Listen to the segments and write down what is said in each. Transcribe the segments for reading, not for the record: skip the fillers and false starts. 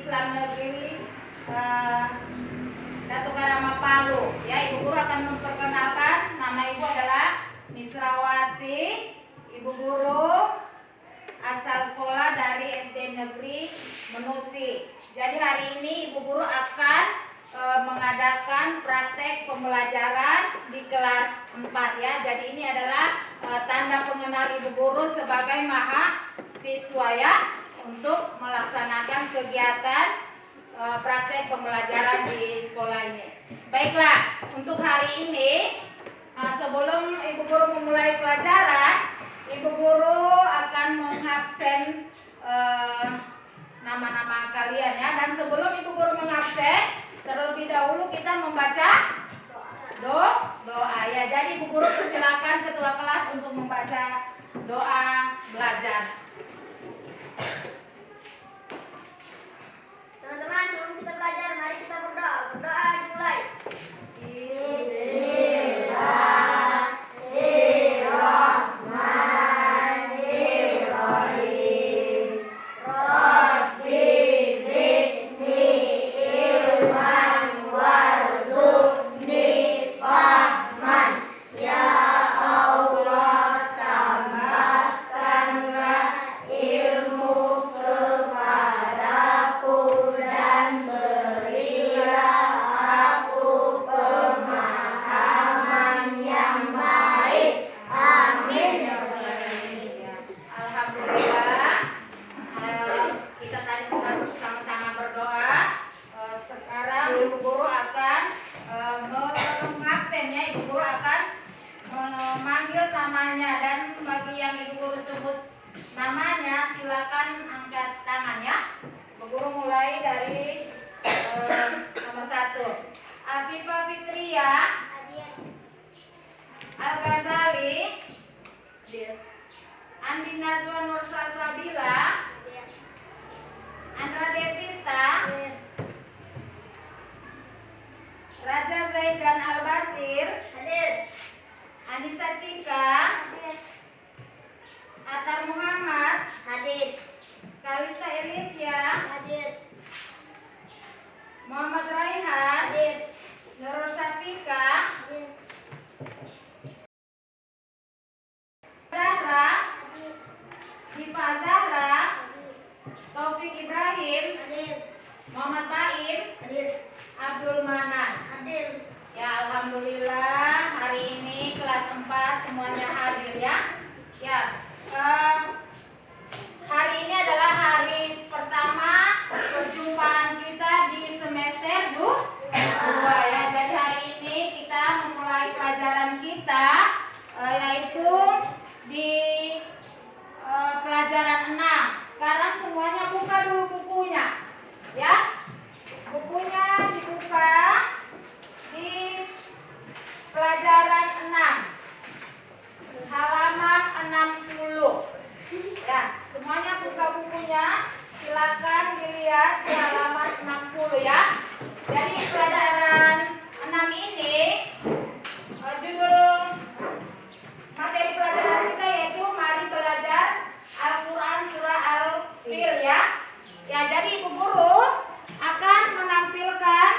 Islam Negeri Datuk Karama Palu. Ya, Ibu Guru akan memperkenalkan, nama Ibu adalah Misrawati. Ibu Guru asal sekolah dari SD Negeri Menusi. Jadi hari ini Ibu Guru akan mengadakan praktek pembelajaran di kelas 4 ya. Jadi ini adalah tanda pengenal Ibu Guru sebagai mahasiswa ya, untuk melaksanakan kegiatan praktek pembelajaran di sekolah ini. Baiklah, untuk hari ini sebelum Ibu Guru memulai pelajaran, Ibu Guru akan mengabsen nama-nama kalian ya. Dan sebelum Ibu Guru mengabsen, terlebih dahulu kita membaca doa ya. Jadi Ibu Guru persilakan ketua kelas untuk membaca doa belajar. Teman-teman, sebelum kita belajar, mari kita berdoa. Berdoa dimulai. Namanya, dan bagi yang Ibu Guru sebut namanya silakan angkat tangan ya. Ibu Guru mulai dari nomor 1. Afifah Fitria, Al-Ghazali, Andi Nazwa Nur Salsabila, Andra Devista, Raja Zaidan Al-Basir, Anissa Cika, Atar Muhammad, Hadir. Kalista Elisya, Hadir. Muhammad Raihan, Hadir. Nurul Safika, Hadir. Zahra, Syifa Zahra, Taufik Ibrahim, Hadir. Muhammad Baim, Hadir. Abdul Manan. Hadir. Ya, alhamdulillah hari ini kelas 4 semuanya hadir ya. Ya, hari ini adalah hari pertama perjumpaan kita di semester 2 ya. Jadi hari ini kita memulai pelajaran kita yaitu di pelajaran 6. Sekarang semuanya buka dulu bukunya ya. Bukunya dibuka di pelajaran 6 halaman 60 ya. Semuanya buka bukunya, silakan dilihat di halaman 60 ya. Jadi pelajaran 6 ini judul materi pelajaran kita yaitu mari belajar Al-Quran surah Al-Fil ya. Ya, jadi Ibu Guru akan menampilkan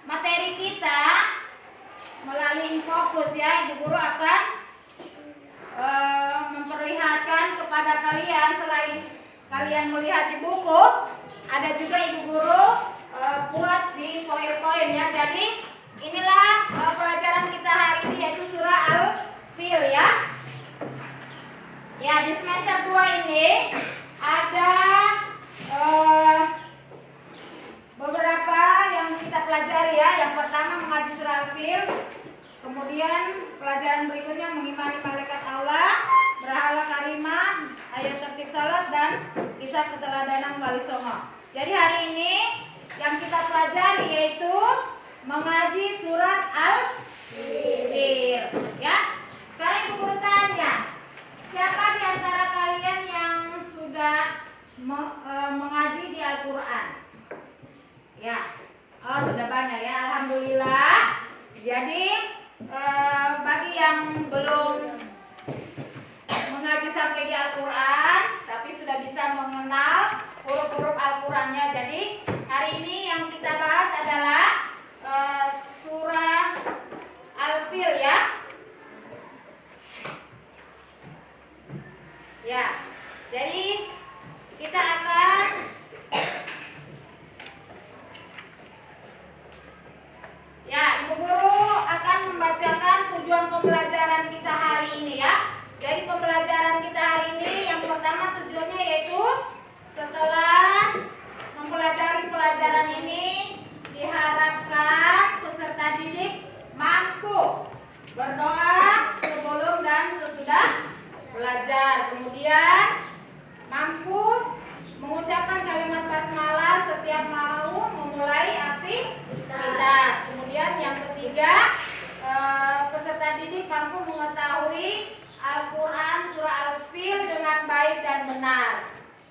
materi kita melalui fokus ya. Ibu Guru akan memperlihatkan kepada kalian, selain kalian melihat di buku, ada juga Ibu Guru buat di poin-poin ya. Jadi inilah pelajaran kita hari ini yaitu surah Al-Fil ya. Ya, di semester 2 ini ada beberapa yang kita pelajari ya. Yang pertama mengaji surah Al-Fil, kemudian pelajaran berikutnya mengimani malaikat Allah, berhala kalimah, ayat tertib salat, dan kisah keteladanan Wali Songo. Jadi hari ini yang kita pelajari yaitu mengaji surat Al-Fil ya. Sekarang Ibu Guru tanya, siapa di antara kalian yang sudah mengaji di Al-Quran? Ya, oh sudah banyak ya, alhamdulillah. Jadi bagi yang belum mengaji sampai di Al-Quran tapi sudah bisa mengenal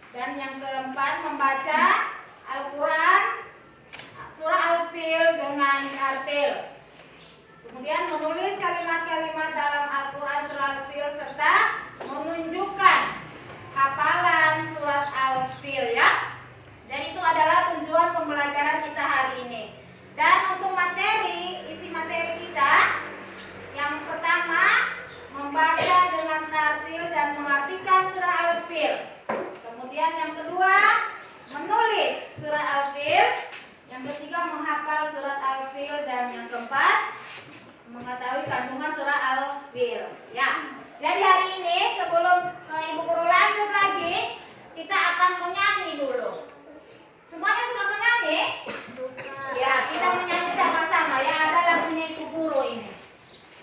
Dan yang keempat, membaca Al-Quran surah Al-Fil dengan tartil. Kemudian menulis kalimat-kalimat dalam Al-Quran surah Al-Fil serta menunjukkan hafalan surat Al-Fil ya. Dan itu adalah tujuan pembelajaran kita hari ini. Dan untuk materi, isi materi kita yang pertama membaca dengan tartil dan mengartikan surah Al-Fil. Kemudian yang kedua menulis surah Al-Fil. Yang ketiga menghafal surat Al-Fil dan yang keempat mengetahui kandungan surah Al-Fil. Ya. Jadi hari ini sebelum Ibu Guru lanjut lagi, kita akan menyanyi dulu. Semuanya sudah menyanyi? Ya, kita menyanyi sama-sama ya. Ada lagunya Ibu Guru ini.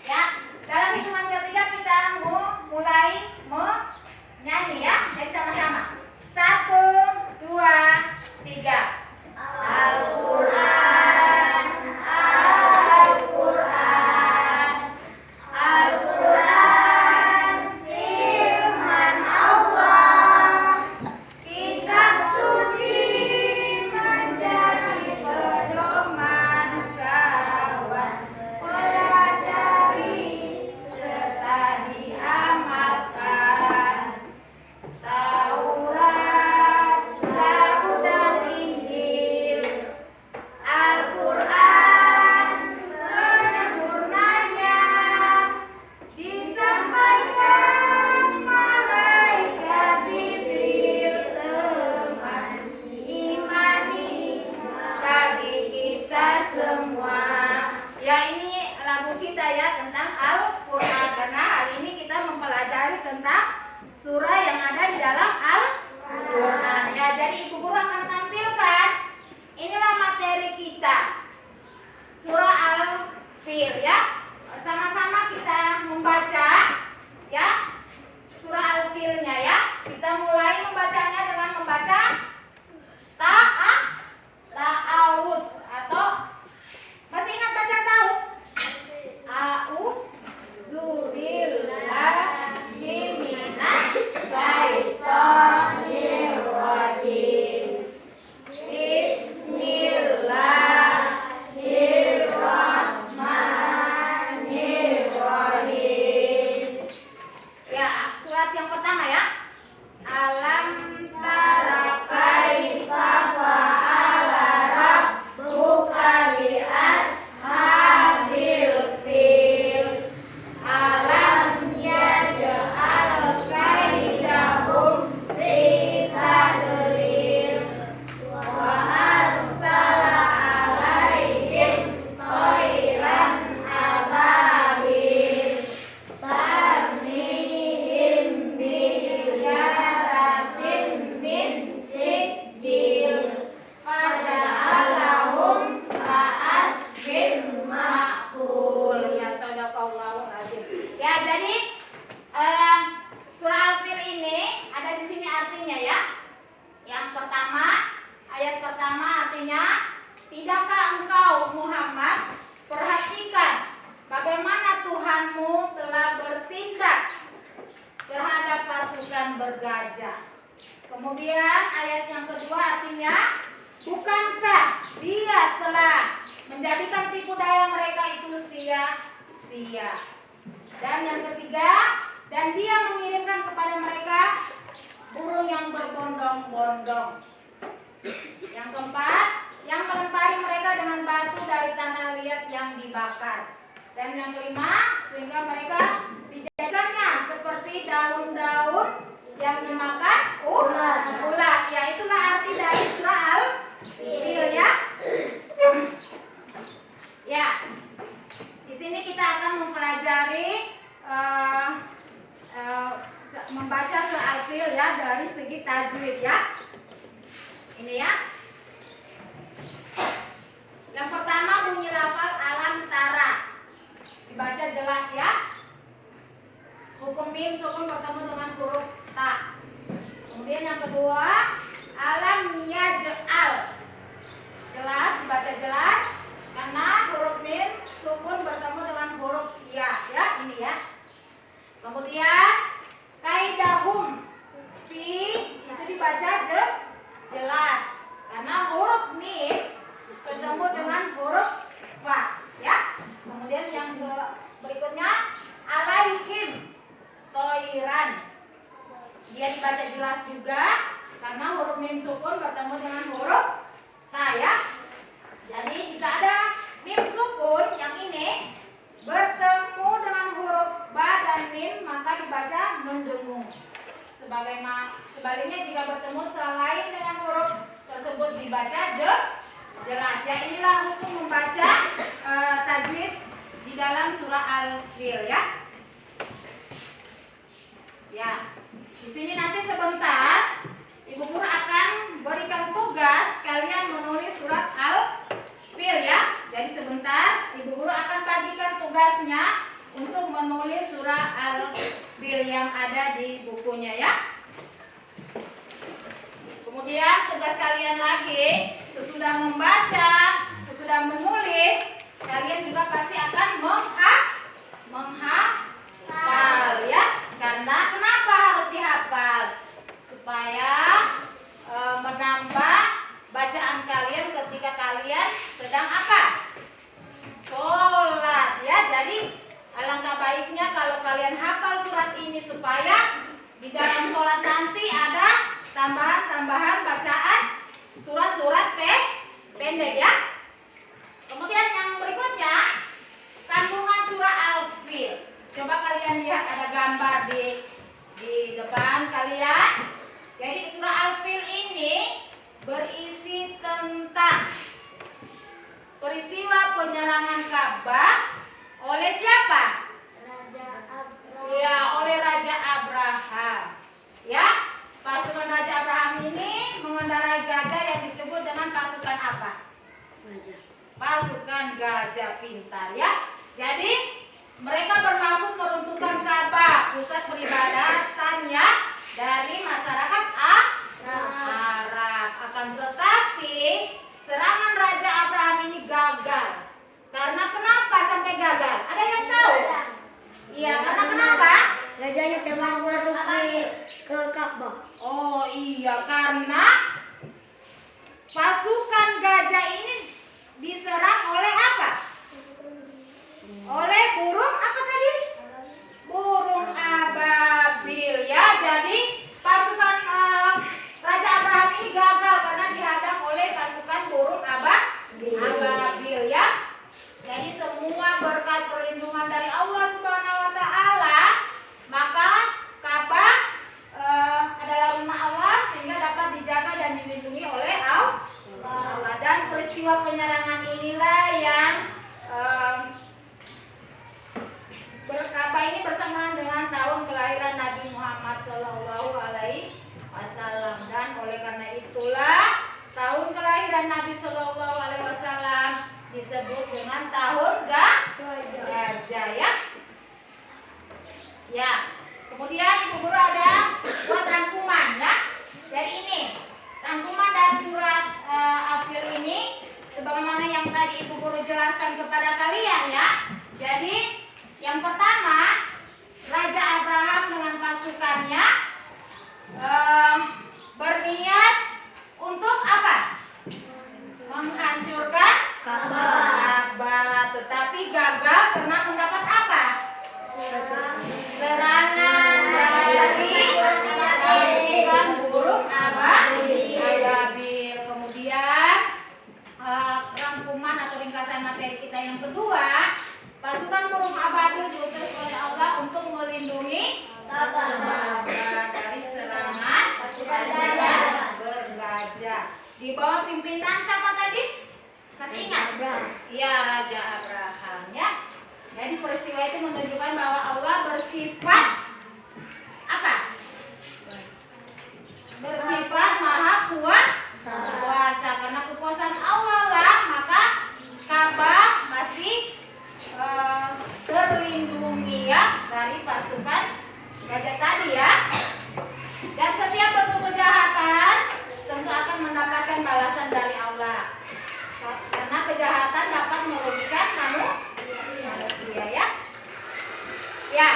Ya. Dalam hitungan ketiga kita mau mulai menyanyi ya. Jadi sama-sama. 1, 2, 3. Al-Quran, Al-Quran, Al-Quran, firman Allah, kitab suci menjadi pedoman kawan, pelajari serta diamalkan. Taurat, Zabur dan Injil, Al-Quran penyempurnanya, disampaikan malaikat Jibril, teman imani bagi kita semua. Ya, ini lagu kita ya tentang Al-Quran, karena hari ini kita mempelajari tentang surah yang ada di dalam Al-Quran. Ya, jadi Ibu Guru akan tampilkan. Inilah materi kita. Surah Al-Fil ya. Sama-sama kita membaca ya. Surah Al-Filnya ya. Kita mulai membacanya dengan membaca ta'awudz atau masih ingat baca ta'awudz? A'udzu billahi minasy syaitonir rajim. Bismillahirrahmanirrahim. Ya, surat yang pertama ya. Alam tara kaifa fa'ala rabbuka bi ashabil fil. Alam yaj'al kaidahum fi tadlil wa arsala alaihim thairan ababil tarmihim bihijaratin min sijil faja'alahum ka'asfin ma'kul. Ya, sadaqallahul azim. Ya, jadi surah Al-Fil ini ada di sini artinya ya. Yang pertama, ayat pertama artinya, tidakkah engkau Muhammad perhatikan bagaimana Tuhanmu telah bertindak terhadap pasukan bergajah. Kemudian ayat yang kedua artinya, bukankah Dia telah menjadikan tipu daya mereka itu sia-sia. Dan yang ketiga, dan Dia mengirimkan kepada mereka burung yang berbondong-bondong. Yang keempat, yang melempari mereka dengan batu dari tanah liat yang dibakar. Dan yang kelima, sehingga mereka dijadikannya seperti daun-daun yang dimakan ulat. Ya, itulah arti dari surah Al-Fil ya. Ya, di sini kita akan mempelajari membaca surah Al-Fil ya dari segi tajwid ya. Ini ya. Yang pertama bunyi lafal alam tara. Dibaca jelas ya. Hukum mim sukun bertemu dengan huruf ta. Kemudian yang kedua alam yaj'al. Jelas, dibaca jelas karena huruf mim sukun bertemu dengan huruf ya, ini ya. Kemudian kaidahum fi itu dibaca mim sukun bertemu dengan huruf ta ya. Jadi jika ada mim sukun yang ini bertemu dengan huruf ba dan mim maka dibaca mendengung. Sebaliknya jika bertemu selain dengan huruf tersebut dibaca jelas ya. Inilah hukum membaca tajwid di dalam surah Al-Fil ya. Ya, di sini nanti sebentar Ibu Guru akan berikan tugas kalian menulis surat Al-Fil ya. Jadi sebentar Ibu Guru akan bagikan tugasnya untuk menulis surah Al-Fil yang ada di bukunya ya. Kemudian tugas kalian lagi sesudah membaca, sesudah menulis, kalian juga pasti akan menghafal ya. Karena kenapa harus dihafal? Supaya menambah bacaan kalian ketika kalian sedang apa? Sholat ya. Jadi alangkah baiknya kalau kalian hafal surat ini supaya di dalam sholat nanti ada tambahan-tambahan bacaan surat-surat pendek ya. Kemudian yang berikutnya kandungan surah Al-Fil. Coba kalian lihat ada gambar di depan kalian. Jadi surah Al-Fil ini berisi tentang peristiwa penyerangan Ka'bah oleh siapa? Ya, oleh Raja Abraham. Ya, pasukan Raja Abraham ini mengendarai gajah yang disebut dengan pasukan apa? Pasukan gajah pintar ya. Jadi mereka bermaksud meruntuhkan Ka'bah, pusat peribadatannya dari masyarakat Arab. Akan tetapi serangan Raja Abraham ini gagal. Karena kenapa sampai gagal? Ada yang tahu? Iya, karena kenapa? Gajahnya terbang masuk ke Ka'bah. Oh iya, karena pasukan gajah ini diserang oleh apa? Oleh burung apa tadi? Burung ababil ya. Jadi pasukan Raja Abraham ini gagal karena dihadang oleh pasukan burung ababil ya. Jadi semua berkat perlindungan dari Allah Subhanahu wa taala, maka Ka'bah adalah rumah Allah sehingga dapat dijaga dan dilindungi oleh Allah. Dan peristiwa penyerangan inilah yang Ka'bah ini bersamaan dengan tahun kelahiran Nabi Muhammad SAW. Dan oleh karena itulah tahun kelahiran Nabi SAW disebut dengan tahun gajah ya. Ya. Kemudian Ibu Guru ada buat rangkuman ya. Jadi ini rangkuman dari surat Al-Fil ini sebagaimana yang tadi Ibu Guru jelaskan kepada kalian ya. Jadi yang pertama, Raja Abraham dengan pasukannya berniat untuk apa? Menghancurkan Ka'bah, tetapi gagal karena mendapat apa? Serangan dari pasukan burung ababil. Kemudian rangkuman atau ringkasan materi kita yang kedua, pasukan burung ababil diutus oleh Allah untuk melindungi Ka'bah dari serangan pasukan bergajah. Di bawah pimpinan siapa tadi? Masih ingat? Iya, Raja Abraham ya. Jadi peristiwa itu menunjukkan bahwa Allah bersifat apa? Bersifat maha kuasa. Karena kekuasaan Allah lah, maka Ka'bah masih terlindungi ya dari pasukan gajah tadi ya. Dan setiap bentuk kejahatan tentu akan mendapatkan balasan dari Allah. Karena kejahatan dapat merugikan manusia ya. Ya.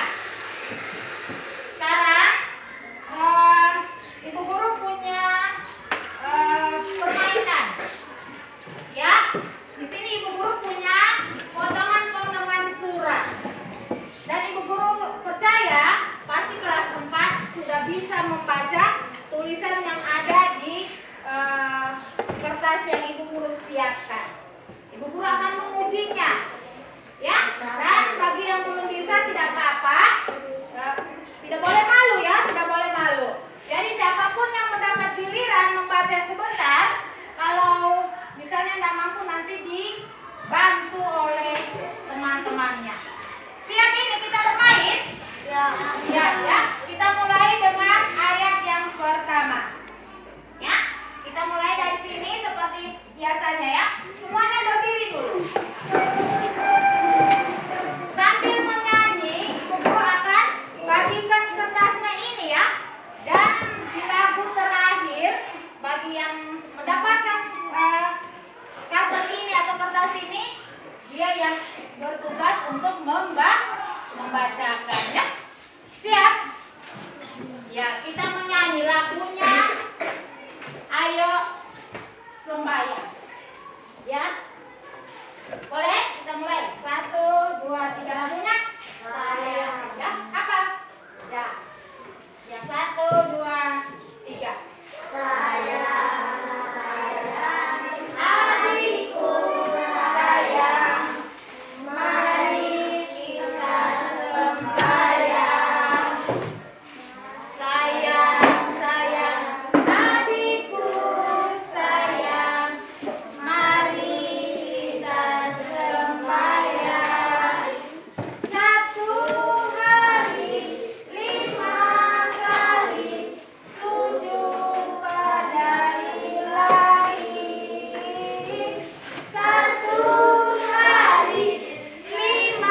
kertas yang Ibu Guru siapkan. Ibu Guru akan mengujinya. Ya, dan bagi yang belum bisa tidak apa-apa. Tidak boleh malu ya, tidak boleh malu. Jadi siapapun yang mendapat giliran membaca sebentar, kalau misalnya tidak mampu nanti dibantu oleh teman-temannya. Siap ini kita bermain? Ya, ya. Kita mulai dengan ayat yang pertama. Ya, kita mulai dari sini seperti biasanya ya. Semuanya berdiri dulu. Sambil menyanyi, Ibu Guru akan bagikan kertasnya ini ya. Dan di lagu terakhir, bagi yang mendapatkan cover ini atau kertas ini, dia yang bertugas untuk membacakannya. Siap? Ya, kita menyanyi lagunya. Ayo sembahyang. Ya. Boleh? Kita mulai. 1, 2, 3 lagunya. Saya. Ya, apa? Ya. Ya, 1, 2, 3. Saya. Adikku sayang. Mari kita sembahyang. Sayang, sayang, adikku sayang. Mari kita sembahyang. 1 hari 5 kali sujud pada Ilahi. 1 hari 5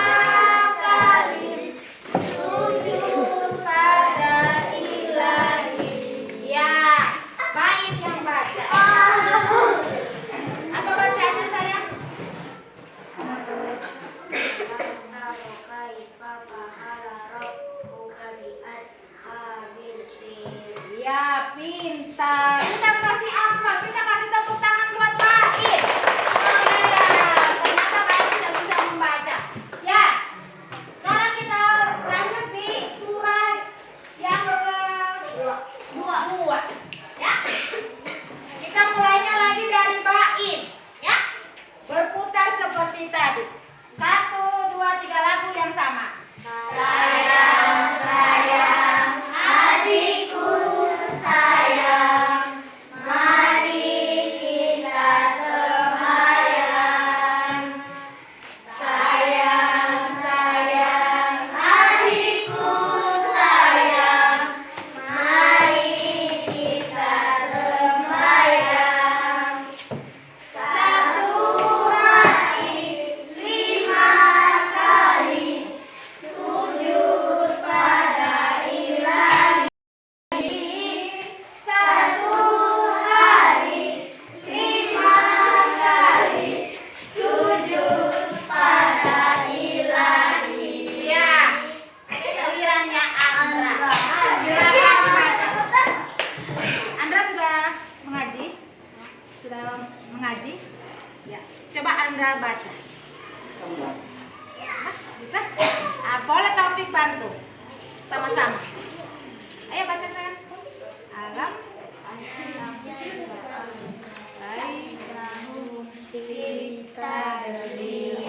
kali sujud pada Ilahi. Ya, baik yang baca. Apa bacaannya sayang? Ya, pintar. Kita kasih apa? Kita kasih tepuk tangan buat Baik. Ternyata Baik sudah bisa membaca. Ya, sekarang kita lanjut di surah yang kedua. Ya, kita mulainya lagi dari Baik. Ya, berputar seperti tadi. 1, 2, 3 lagu yang sama. Sayang, sayang, adikku sayang, mari kita sembahyang. Sayang, sayang, adikku sayang, mari kita sembahyang. 1 hari 5 kali sujud pada Ilahi. 1 hari 5 kali sujud pada Ilahi. Ya, gilirannya Andra. Silakan dibaca. Andra sudah mengaji? Sudah mengaji? Ya, coba Andra baca. Hah, bisa? Boleh Taufik bantu. Sama-sama. Ayo bacakan. Alam.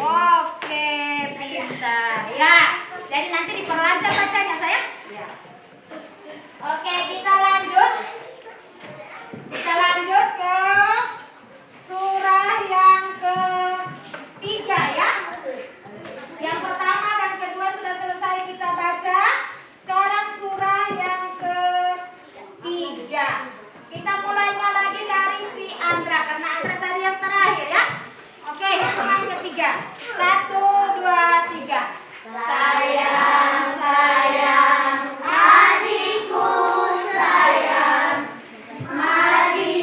Oke, pintar. Ya, jadi nanti diperlancar bacanya sayang. Ya. Oke, kita lanjut. Kita lanjut ke surah yang ketiga ya. Yang pertama dan kedua sudah selesai kita baca. Sekarang surah yang ketiga. Kita mulainya lagi dari si Andra karena Andra tadi yang terakhir ya. Oke, yang ketiga. 1, 2, 3. Sayang, sayang, adikku sayang, mari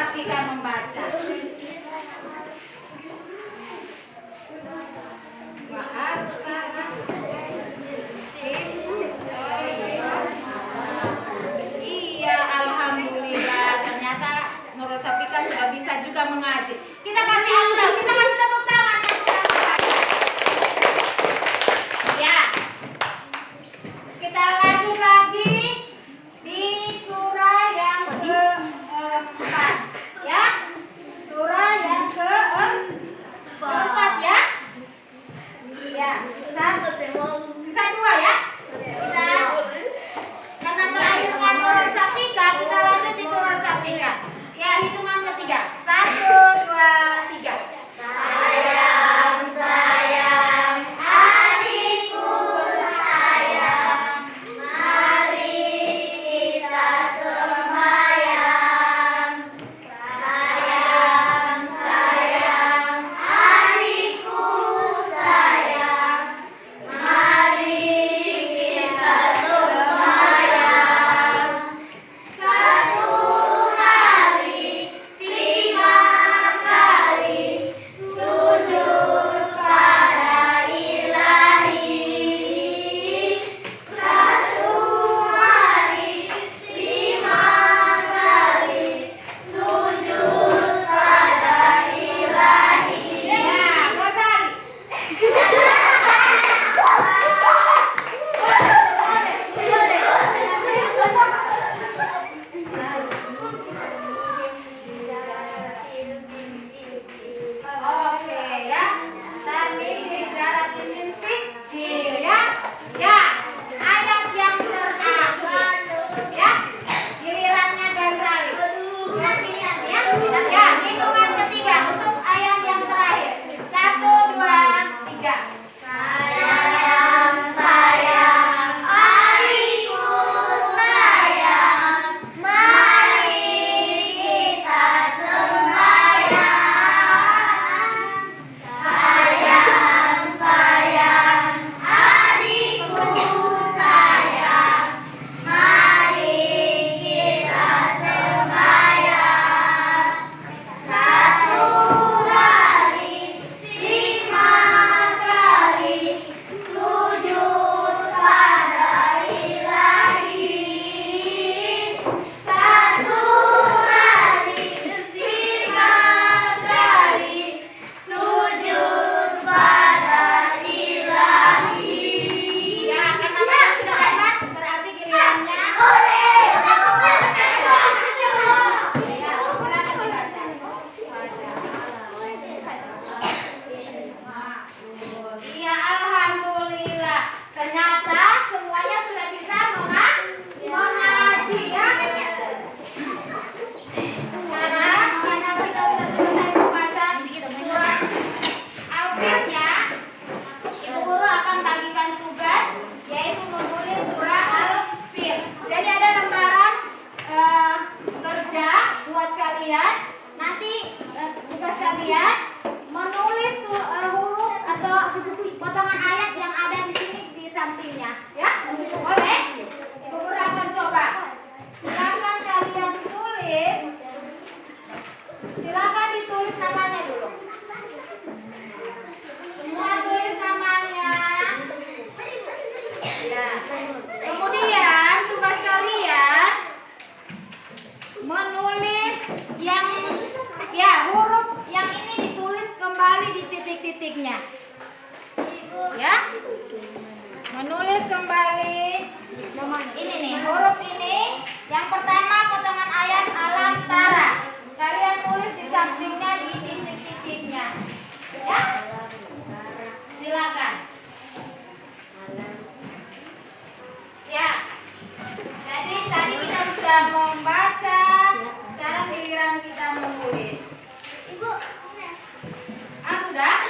Safika membaca. Iya, alhamdulillah. Ternyata Nurul Safika sudah bisa juga mengaji. Kita kasih aplaus, kita kasih tepuk tangan. Ya. Kita lanjut lagi di surah yang keempat, ya. Surah yang keempat, ya. Ya, sisa dua ya. Kita karena terakhir dengan Nurul Safika, kita lanjut di Nurul Safika. Ya, hitungan ketiga. 1, 2, 3. Sayang, sayang, adikku sayang, mari kita sembahyang. Sayang, sayang, adikku sayang, mari kita sembahyang. Satu hari 5 kali sujud pada Ilahi. Satu hari 5 kali sujud pada Ilahi. Ya, bosan. Oke ya. Tadi bicara min sijil ya. Ya, ayat yang terakhir. Ya. Gilirannya Ghazali. Ya. Ya, hitungan ketiga untuk ayat yang terakhir. 1, 2, 3. Sayang, sayang, adikku sayang, mari kita sembahyang. Sayang, sayang, adikku sayang, mari kita sembahyang. Satu hari 5 kali sujud pada Ilahi. Satu hari 5 kali sujud pada Ilahi. Ya, karena Bapak sudah dapat, berarti gilirannya. Ya, silakan dibaca. Iya, alhamdulillah. Ternyata semuanya sudah bisa mengaji ya. Karena kita sudah selesai membaca surat Al-Firnya, Ibu Guru akan bagikan tugas yaitu menulis surah Al-Fir. Jadi ada lembaran kerja buat kalian. Nanti tugas kalian menulis huruf atau potongan ayat yang ada di sini di sampingnya, ya. Boleh? Ibu Guru akan coba. Silakan kalian tulis. Silakan ditulis namanya dulu. Semua tulis namanya. Ya. Kemudian tugas kalian menulis yang ya huruf yang ini ditulis kembali di titik-titiknya. Ya. Menulis kembali ini nih huruf ini. Yang pertama potongan ayat alam tara. Kalian tulis di sampingnya di titik-titiknya. Ya. Silakan. Ya. Jadi tadi kita sudah membaca, sekarang giliran kita menulis. Ibu, Sudah?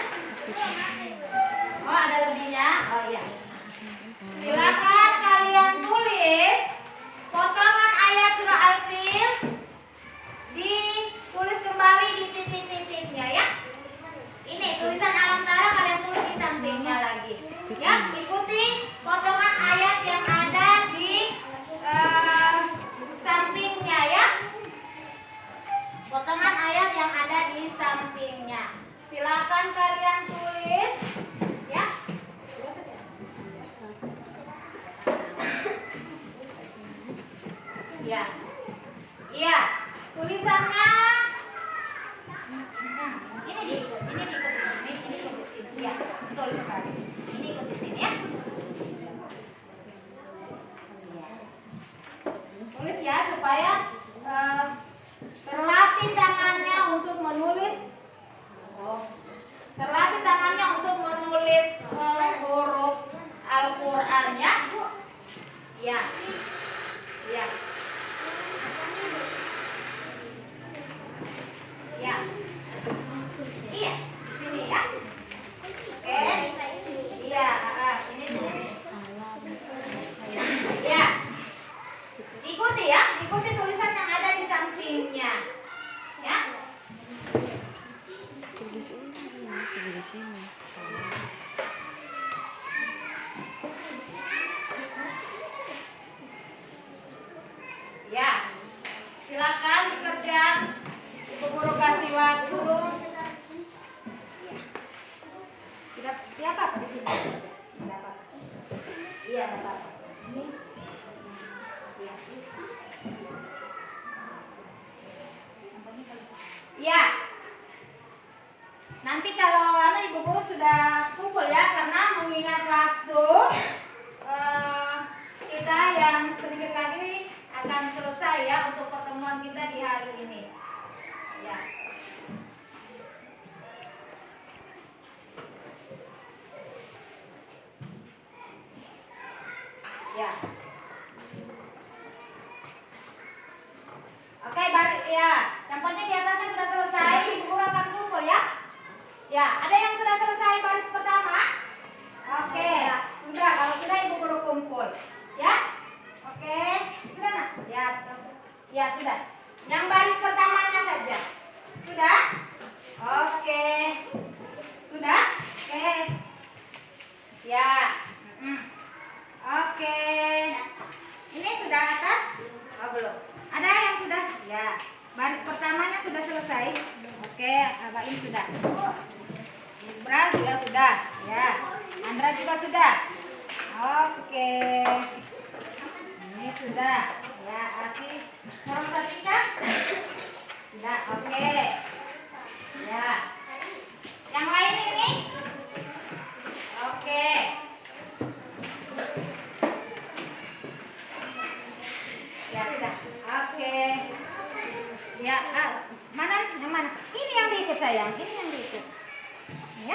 Oh, ada lebihnya? Oh iya. Silakan kalian tulis potongan ayat surah Al-Fil di potongan ayat yang ada di sampingnya. Silakan kalian tulis ya. Ya. Iya, tulisannya ini diikuti sini, ini ikuti sini. Ya, betul sekali. Ini ikuti sini ya. Tulis ya supaya terlatih tangannya untuk menulis. Terlatih tangannya untuk menulis huruf Al-Qur'annya. Ya. Ya. Ya. Iya, di sini ya. Oke. Iya, ini di sini. Ya. Ikuti ya, ikuti tulisan yang ada di sampingnya. Ya. Di sini. Ya. Silakan dikerjakan. Ibu guru kasih waktu. Tidak apa-apa di sini. Tidak apa-apa. Iya, tidak apa-apa. Ini. Ya. Ya. Nanti kalau ibu guru sudah kumpul ya, karena mengingat waktu kita yang sedikit lagi akan selesai ya untuk pertemuan kita di hari ini. Ya. Ya. Oke, balik ya. Yang penting di atasnya sudah selesai, ibu guru akan kumpul ya. Ya, ada yang sudah selesai baris pertama? Oke, sudah. Kalau sudah ibu guru kumpul, ya. Oke, sudah nak? Ya, ya sudah. Yang baris pertamanya saja, sudah? Oke, sudah? Oke, ya. Oke, ini sudah kan? Oh belum. Ada yang sudah? Ya, baris pertamanya sudah selesai. Oke, Abain sudah. Ibra juga sudah, ya. Andra juga sudah. Oke. Ini sudah, ya. Aki, Nurul Satika sudah. Oke. Ya. Yang lain ini? Oke. Ya sudah. Oke. Ya, mana? Yang mana? Ini yang diikut sayang. Ini yang diikut. Ya.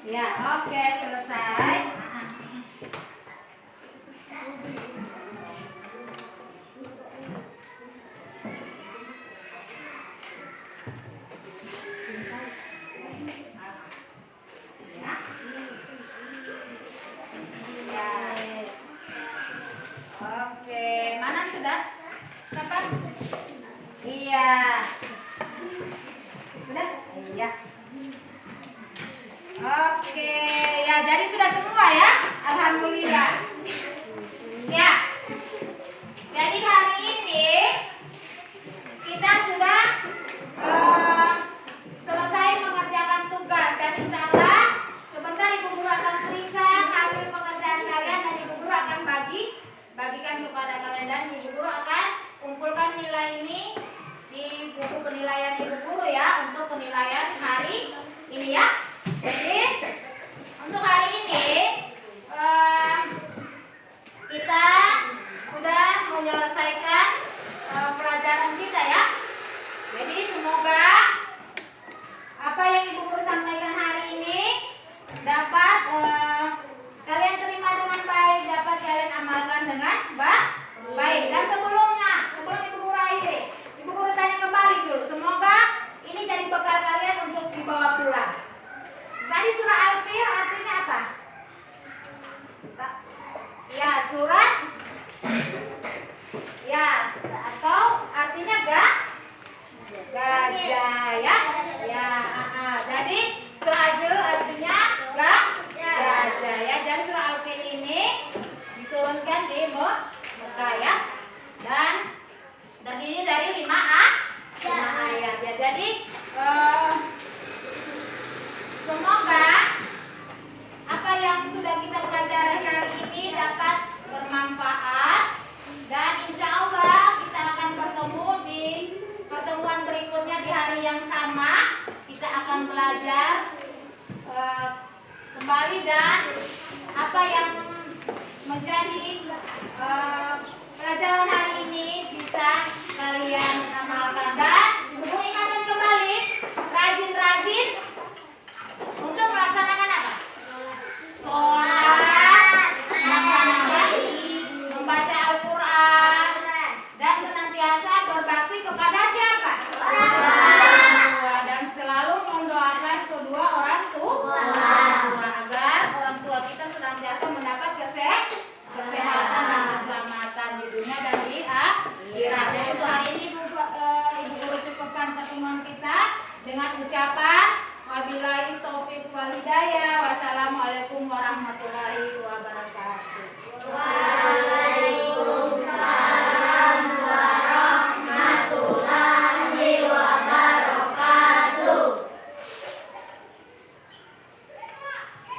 Ya, oke, selesai. Oke, mana sudah? Kapan? Iya. Sudah? Iya. Oke, ya jadi sudah semua ya. Alhamdulillah. Ya. Jadi hari ini kita sudah selesai mengerjakan tugas dan insya Allah sebentar ibu guru akan periksa hasil pekerjaan kalian dan ibu guru akan bagikan kepada kalian dan ibu guru akan kumpulkan nilai ini di buku penilaian ibu guru ya untuk penilaian hari ini ya. Jadi untuk hari ini kita sudah menyelesaikan pelajaran kita ya. Jadi semoga apa yang ibu guru sampaikan hari ini dapat kalian terima dengan baik, dapat kalian amalkan dengan baik. Dan sebelum ibu guru akhiri, ibu guru tanya kembali dulu. Semoga ini jadi bekal kalian untuk dibawa pulang. Tadi surah Al-Fil artinya apa? Ya, surat ya, atau artinya gajah ya. Ya, jadi surah Al-Fil artinya gajah ya. Jadi surah Al-Fil ini diturunkan di Mekah ya. Dan terdiri dari 5 ayat. berikutnya di hari yang sama kita akan belajar kembali, dan apa yang menjadi pelajaran hari ini bisa kalian amalkan. Dan untuk ingatkan kembali, rajin-rajin untuk melaksanakan apa? Sholat, melaksanakan membaca Al-Quran, dan senantiasa berbakti kepada siapa? Orang tua, dan selalu mendoakan kedua orang tua agar orang tua kita senantiasa mendapat kesehatan dan keselamatan di dunia dan di akhirat. Dan untuk hari ini Ibu Guru cukupkan pertemuan kita dengan ucapan wabillahi taufiq wal hidayah. Wassalamualaikum warahmatullahi wabarakatuh.